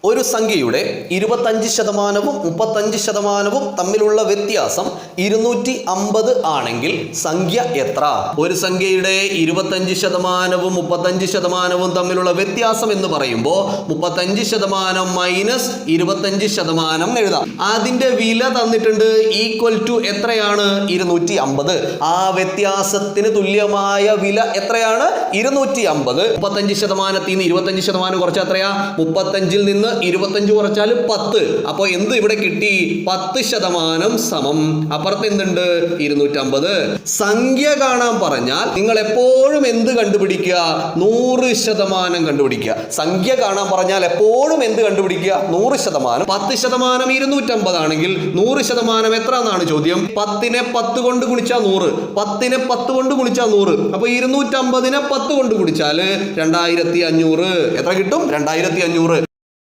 ഒരു സംഖ്യയുടെ 25% 35% തമ്മിലുള്ള വ്യത്യാസം 250 ആണെങ്കിൽ സംഖ്യ എത്ര? ഒരു സംഖ്യയുടെ 25% 35% തമ്മിലുള്ള വ്യത്യാസം എന്ന് പറയുമ്പോൾ 35% മൈനസ് 25% എഴുതാം. അതിന്റെ വില തന്നിട്ടുണ്ട് ഈക്വൽ ടു എത്രയാണ്? 250. ആ വ്യത്യാസത്തിന് തുല്യമായ വില എത്രയാണ്? 250. 35%ത്തിൽ നിന്ന് 25% കുറച്ചാൽ എത്രയാ? 35-ൽ നിന്ന് 25 കുറച്ചാൽ 10. അപ്പൊ എന്ത് ഇവിടെ കിട്ടി? 10% സമം അപ്പുറത്ത് എന്തുണ്ട്? 250. സംഖ്യ കാണാൻ പറഞ്ഞാൽ നിങ്ങൾ എപ്പോഴും എന്ത് കണ്ടുപിടിക്കുക? 100% കണ്ടുപിടിക്കുക. സംഖ്യ കാണാൻ പറഞ്ഞാൽ എപ്പോഴും എന്ത് കണ്ടുപിടിക്കുക? 100%. 10% 250 ആണെങ്കിൽ 100% എത്ര എന്നാണ് ചോദ്യം. 10-നെ 10 കൊണ്ട് ഗുണിച്ചാൽ 100, 10-നെ 10 കൊണ്ട് ഗുണിച്ചാൽ 100. അപ്പൊ 250-നെ 10 കൊണ്ട് ഗുണിച്ചാൽ 2500. എത്ര കിട്ടും? 2500.